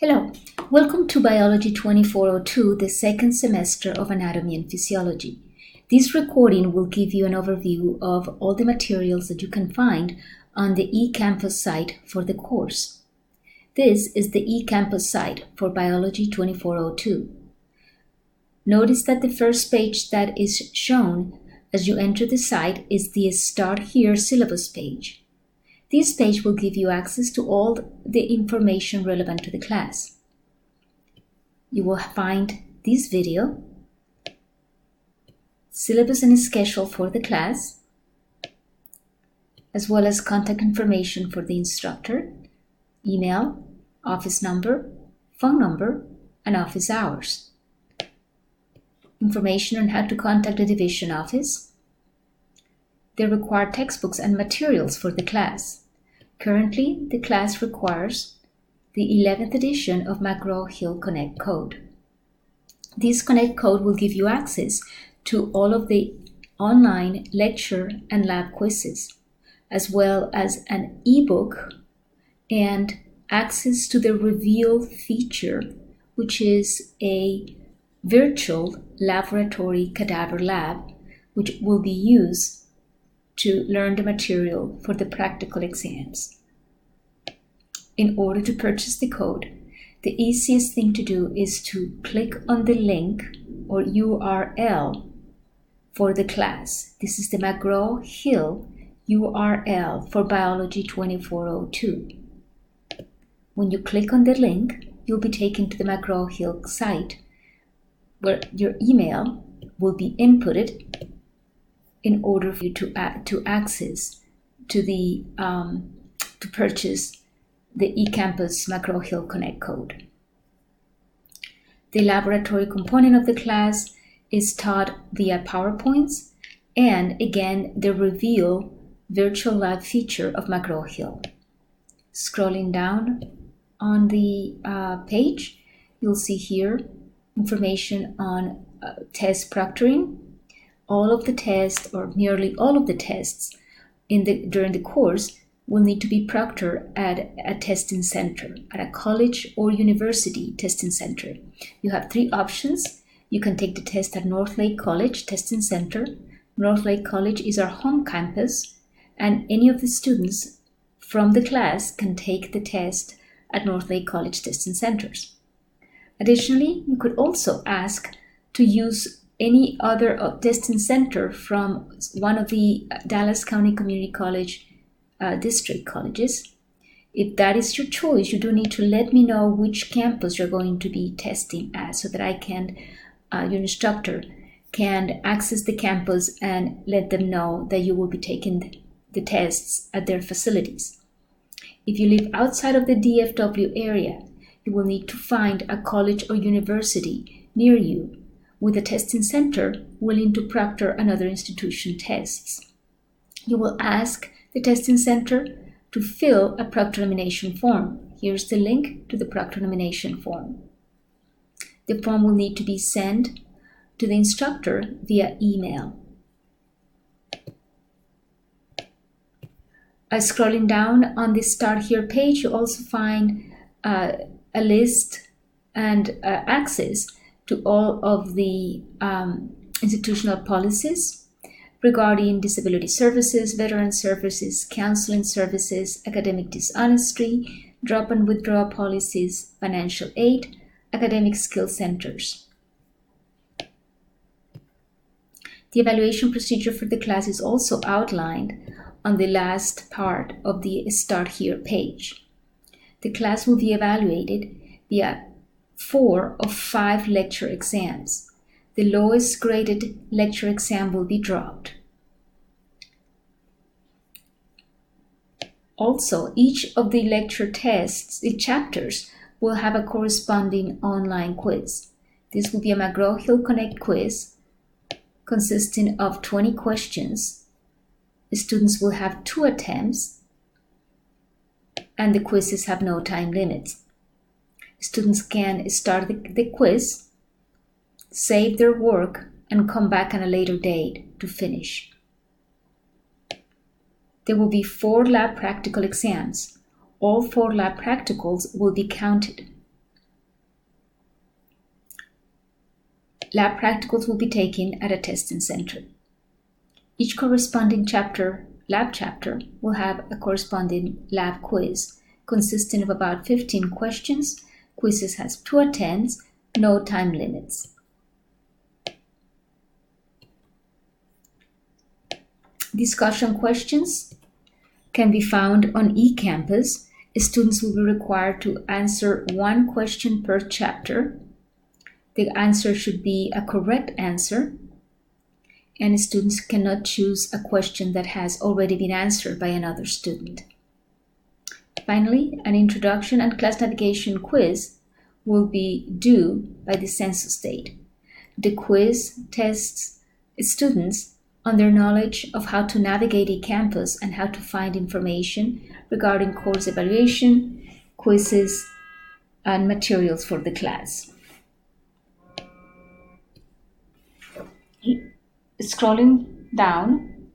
Hello, welcome to Biology 2402, the second semester of Anatomy and Physiology. This recording will give you an overview of all the materials that you can find on the eCampus site for the course. This is the eCampus site for Biology 2402. Notice that the first page that is shown as you enter the site is the Start Here syllabus page. This page will give you access to all the information relevant to the class. You will find this video, syllabus and schedule for the class, as well as contact information for the instructor, email, office number, phone number, and office hours. Information on how to contact the division office, the required textbooks and materials for the class. Currently, the class requires the 11th edition of McGraw-Hill Connect Code. This Connect Code will give you access to all of the online lecture and lab quizzes, as well as an ebook and access to the Reveal feature, which is a virtual laboratory cadaver lab, which will be used to learn the material for the practical exams. In order to purchase the code, the easiest thing to do is to click on the link or URL for the class. This is the McGraw-Hill URL for Biology 2402. When you click on the link, you'll be taken to the McGraw-Hill site where your email will be inputted in order for you to access to purchase the eCampus McGraw-Hill Connect Code. The laboratory component of the class is taught via PowerPoints and again the Reveal virtual lab feature of McGraw-Hill. Scrolling down on the page, you'll see here information on test proctoring. All of the tests, or nearly all of the tests during the course, will need to be proctored at a testing center, at a college or university testing center. You have three options. You can take the test at Northlake College Testing Center. Northlake College is our home campus, and any of the students from the class can take the test at Northlake College Testing Centers. Additionally, you could also ask to use any other testing center from one of the Dallas County Community College district colleges. If that is your choice, you do need to let me know which campus you're going to be testing at so that I can, your instructor can access the campus and let them know that you will be taking the tests at their facilities. If you live outside of the DFW area, you will need to find a college or university near you with a testing center willing to proctor another institution tests. You will ask the testing center to fill a proctor nomination form. Here's the link to the proctor nomination form. The form will need to be sent to the instructor via email. Scrolling down on the Start Here page, you also find a list and access to all of the institutional policies regarding disability services, veteran services, counseling services, academic dishonesty, drop and withdraw policies, financial aid, academic skill centers. The evaluation procedure for the class is also outlined on the last part of the Start Here page. The class will be evaluated via 4 of 5 lecture exams. The lowest graded lecture exam will be dropped. Also, each of the lecture tests, the chapters, will have a corresponding online quiz. This will be a McGraw-Hill Connect quiz consisting of 20 questions. The students will have 2 attempts, and the quizzes have no time limits. Students can start the quiz, save their work, and come back on a later date to finish. There will be 4 lab practical exams. All 4 lab practicals will be counted. lab practicals will be taken at a testing center. Each corresponding lab chapter, will have a corresponding lab quiz consisting of about 15 questions. Quizzes has 2 attempts, no time limits. Discussion questions can be found on eCampus. Students will be required to answer 1 question per chapter. The answer should be a correct answer, and students cannot choose a question that has already been answered by another student. Finally, an introduction and class navigation quiz will be due by the census date. The quiz tests students on their knowledge of how to navigate eCampus and how to find information regarding course evaluation, quizzes, and materials for the class. Scrolling down,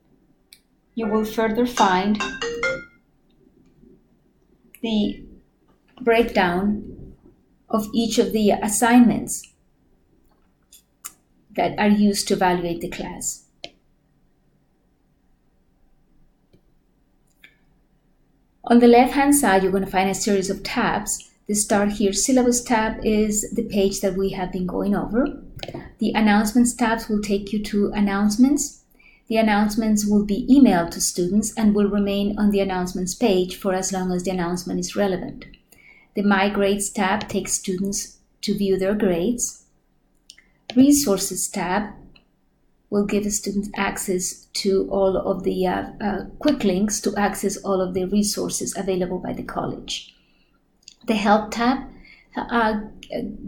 you will further find the breakdown of each of the assignments that are used to evaluate the class. On the left-hand side, you're going to find a series of tabs. The Start Here Syllabus tab is the page that we have been going over. The Announcements tabs will take you to announcements. The announcements will be emailed to students and will remain on the announcements page for as long as the announcement is relevant. The My Grades tab takes students to view their grades. Resources tab will give students access to all of the quick links to access all of the resources available by the college. The Help tab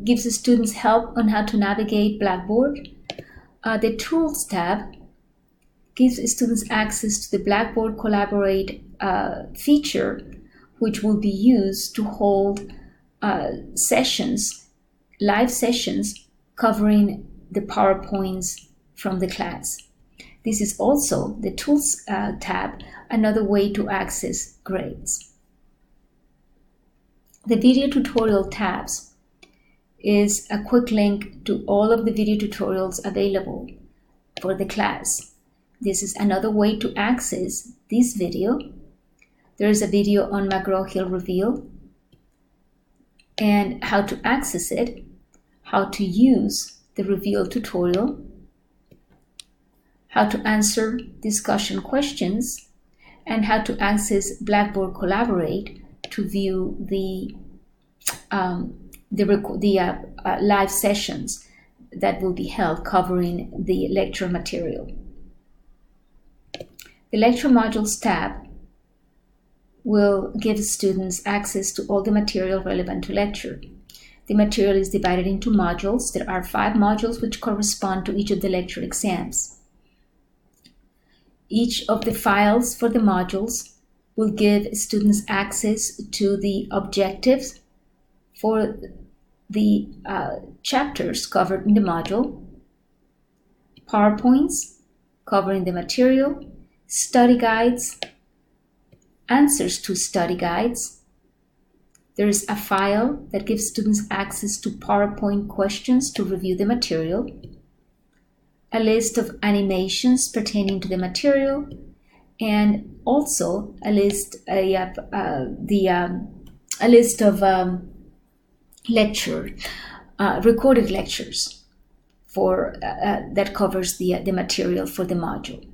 gives the students help on how to navigate Blackboard. The Tools tab gives students access to the Blackboard Collaborate feature, which will be used to hold live sessions covering the PowerPoints from the class. This is also the Tools tab, another way to access grades. The Video Tutorial tabs is a quick link to all of the video tutorials available for the class. This is another way to access this video. There is a video on McGraw-Hill Reveal and how to access it, how to use the Reveal tutorial, how to answer discussion questions, and how to access Blackboard Collaborate to view the live sessions that will be held covering the lecture material. The Lecture Modules tab will give students access to all the material relevant to lecture. The material is divided into modules. There are 5 modules which correspond to each of the lecture exams. Each of the files for the modules will give students access to the objectives for the chapters covered in the module, PowerPoints covering the material, study guides, answers to study guides. There is a file that gives students access to PowerPoint questions to review the material, a list of animations pertaining to the material, and also a list of recorded lectures for that covers the material for the module.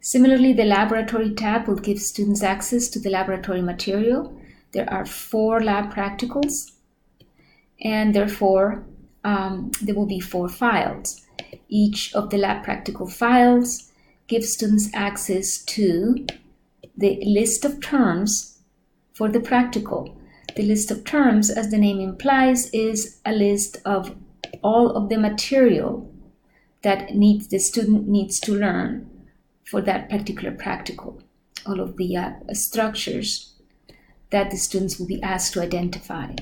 Similarly, the Laboratory tab will give students access to the laboratory material. There are 4 lab practicals, and therefore there will be 4 files. Each of the lab practical files gives students access to the list of terms for the practical. The list of terms, as the name implies, is a list of all of the material that the student needs to learn for that particular practical, all of the structures that the students will be asked to identify.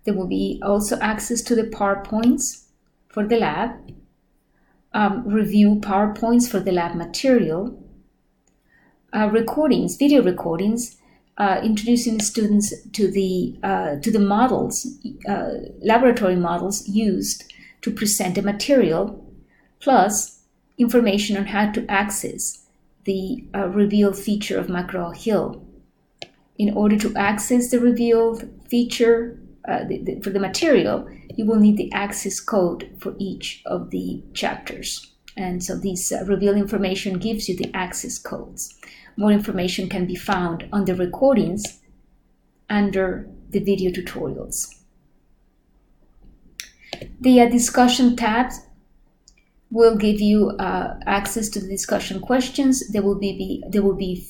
There will be also access to the PowerPoints for the lab, review PowerPoints for the lab material, video recordings introducing students to the models, laboratory models used to present a material, plus information on how to access the revealed feature of McGraw-Hill. In order to access the revealed feature for the material, you will need the access code for each of the chapters. And so this reveal information gives you the access codes. More information can be found on the recordings under the video tutorials. The discussion tab will give you access to the discussion questions. There will be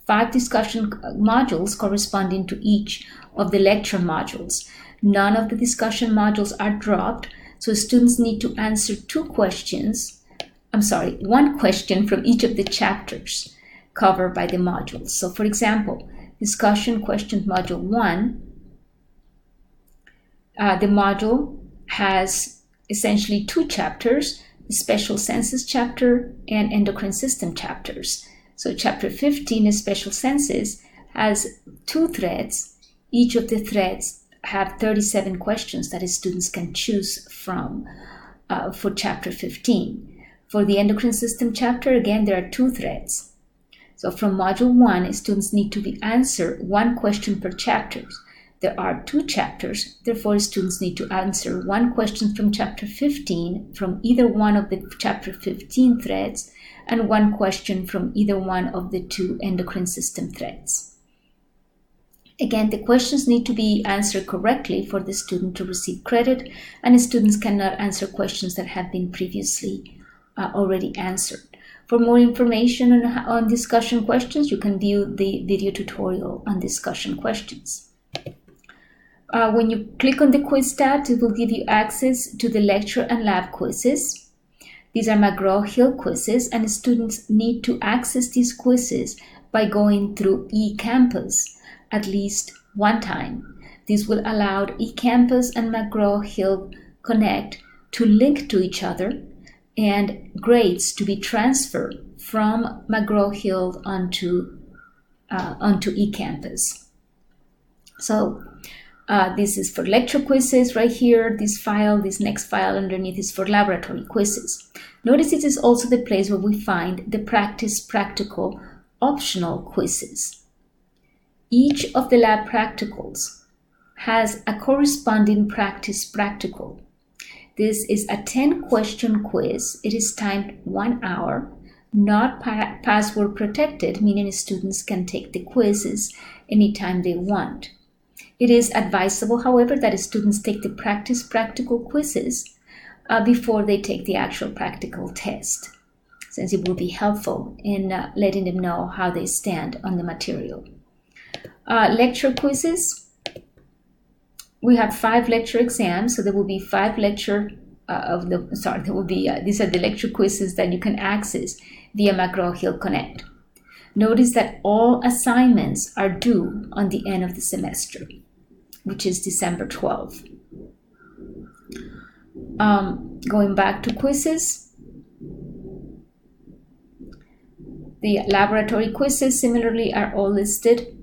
5 discussion modules corresponding to each of the lecture modules. None of the discussion modules are dropped, so students need to answer 1 question from each of the chapters covered by the modules. So for example, discussion questions module 1, the module has essentially 2 chapters, the special senses chapter and endocrine system chapters. So chapter 15 is special senses, has 2 threads. Each of the threads have 37 questions that students can choose from for chapter 15. For the endocrine system chapter, again, there are 2 threads. So from module 1, students need to answer 1 question per chapter. There are 2 chapters, therefore students need to answer 1 question from chapter 15 from either one of the chapter 15 threads and 1 question from either one of the 2 endocrine system threads. Again, the questions need to be answered correctly for the student to receive credit, and students cannot answer questions that have been previously already answered. For more information on discussion questions, you can view the video tutorial on discussion questions. When you click on the quiz tab, it will give you access to the lecture and lab quizzes. These are McGraw-Hill quizzes, and students need to access these quizzes by going through eCampus at least 1 time. This will allow eCampus and McGraw-Hill Connect to link to each other and grades to be transferred from McGraw-Hill onto eCampus. So this is for lecture quizzes right here. This next file underneath is for laboratory quizzes. Notice it is also the place where we find the practice practical optional quizzes. Each of the lab practicals has a corresponding practice practical. This is a 10-question quiz. It is timed 1 hour, not password protected, meaning students can take the quizzes anytime they want. It is advisable, however, that students take the practice practical quizzes before they take the actual practical test, since it will be helpful in letting them know how they stand on the material. Lecture quizzes. We have 5 lecture exams, so there will be 5 lecture these are the lecture quizzes that you can access via McGraw-Hill Connect. Notice that all assignments are due on the end of the semester, which is December 12th. Going back to quizzes, the laboratory quizzes similarly are all listed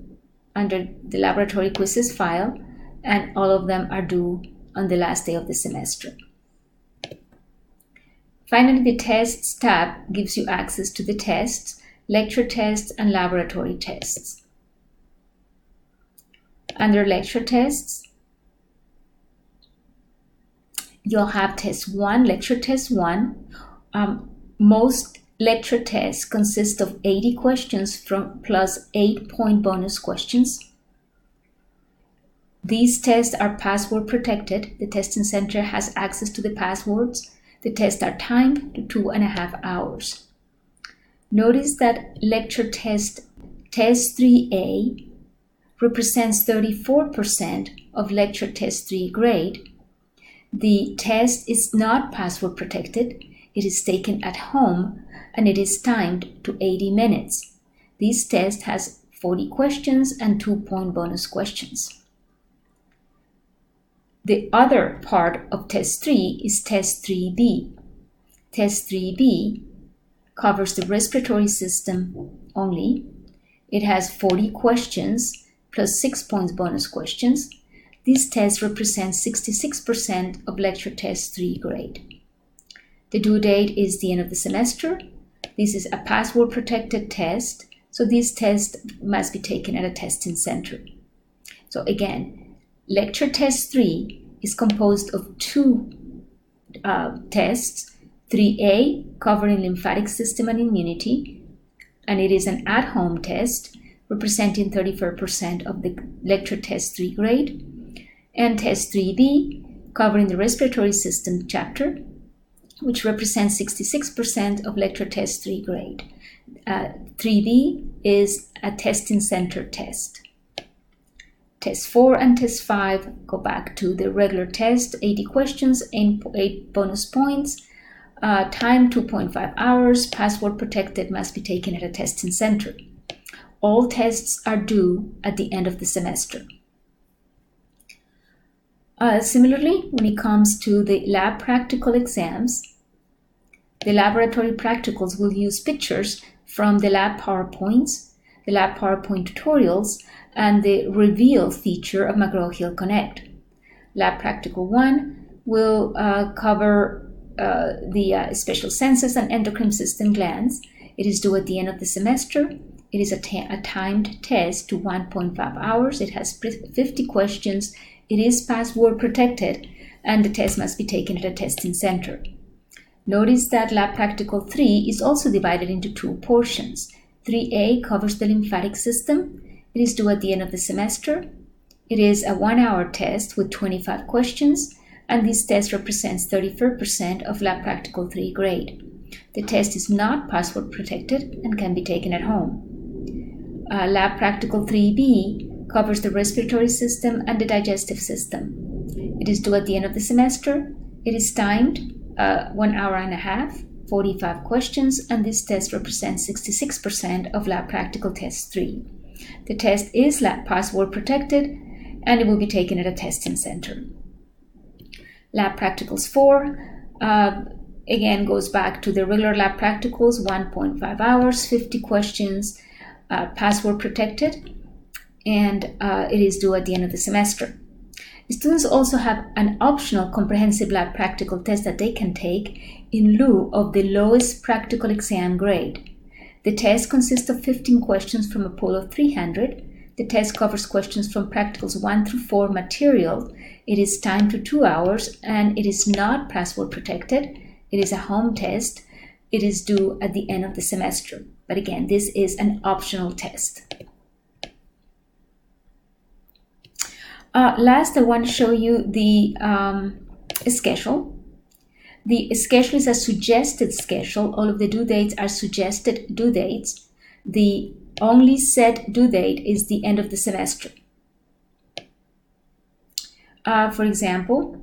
under the laboratory quizzes file, and all of them are due on the last day of the semester. Finally, the tests tab gives you access to the tests, lecture tests, and laboratory tests. Under lecture tests, you'll have test 1, lecture test 1. Most lecture tests consist of 80 questions plus 8-point bonus questions. These tests are password protected. The testing center has access to the passwords. The tests are timed to 2.5 hours. Notice that lecture test 3A represents 34% of lecture test 3 grade. The test is not password protected. It is taken at home and it is timed to 80 minutes. This test has 40 questions and 2-point bonus questions. The other part of test 3 is test 3B. Test 3B covers the respiratory system only. It has 40 questions plus 6 points bonus questions. This test represents 66% of lecture test 3 grade. The due date is the end of the semester. This is a password protected test, so this test must be taken at a testing center. So again, lecture test 3 is composed of two tests, 3A covering lymphatic system and immunity, and it is an at-home test representing 34% of the lecture test 3 grade, and test 3B covering the respiratory system chapter, which represents 66% of lecture test 3 grade. 3B is a testing center test. Test 4 and test 5 go back to the regular test, 80 questions, 8 bonus points, time 2.5 hours, password protected, must be taken at a testing center. All tests are due at the end of the semester. Similarly, when it comes to the lab practical exams, the laboratory practicals will use pictures from the lab PowerPoints, the lab PowerPoint tutorials, and the reveal feature of McGraw-Hill Connect. Lab Practical 1 will cover the special senses and endocrine system glands. It is due at the end of the semester. It is a timed test to 1.5 hours. It has 50 questions. It is password protected, and the test must be taken at a testing center. Notice that Lab Practical 3 is also divided into two portions. 3A covers the lymphatic system. It is due at the end of the semester. It is a 1-hour test with 25 questions, and this test represents 34% of Lab Practical 3 grade. The test is not password protected and can be taken at home. Lab Practical 3B covers the respiratory system and the digestive system. It is due at the end of the semester. It is timed 1 hour and a half, 45 questions, and this test represents 66% of Lab Practical Test 3. The test is lab password protected, and it will be taken at a testing center. Lab Practicals 4 again goes back to the regular lab practicals, 1.5 hours, 50 questions, password protected, and it is due at the end of the semester. Students also have an optional comprehensive lab practical test that they can take in lieu of the lowest practical exam grade. The test consists of 15 questions from a pool of 300. The test covers questions from practicals 1 through 4 material. It is timed to 2 hours, and it is not password protected. It is a home test. It is due at the end of the semester. But again, this is an optional test. Last, I want to show you the schedule. The schedule is a suggested schedule. All of the due dates are suggested due dates. The only set due date is the end of the semester. For example,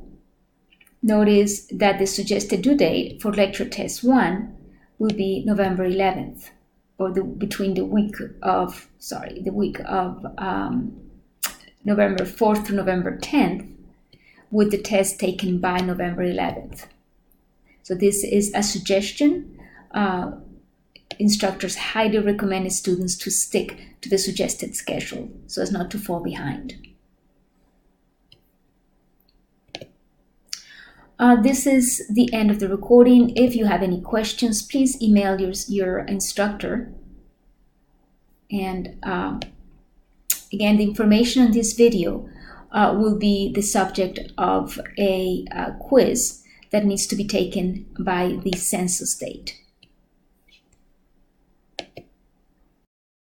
notice that the suggested due date for lecture test 1 will be November 11th, or between the week of November 4th to November 10th, with the test taken by November 11th. So this is a suggestion. Instructors highly recommend students to stick to the suggested schedule so as not to fall behind. This is the end of the recording. If you have any questions, please email your instructor. And again, the information on this video will be the subject of a quiz that needs to be taken by the census date.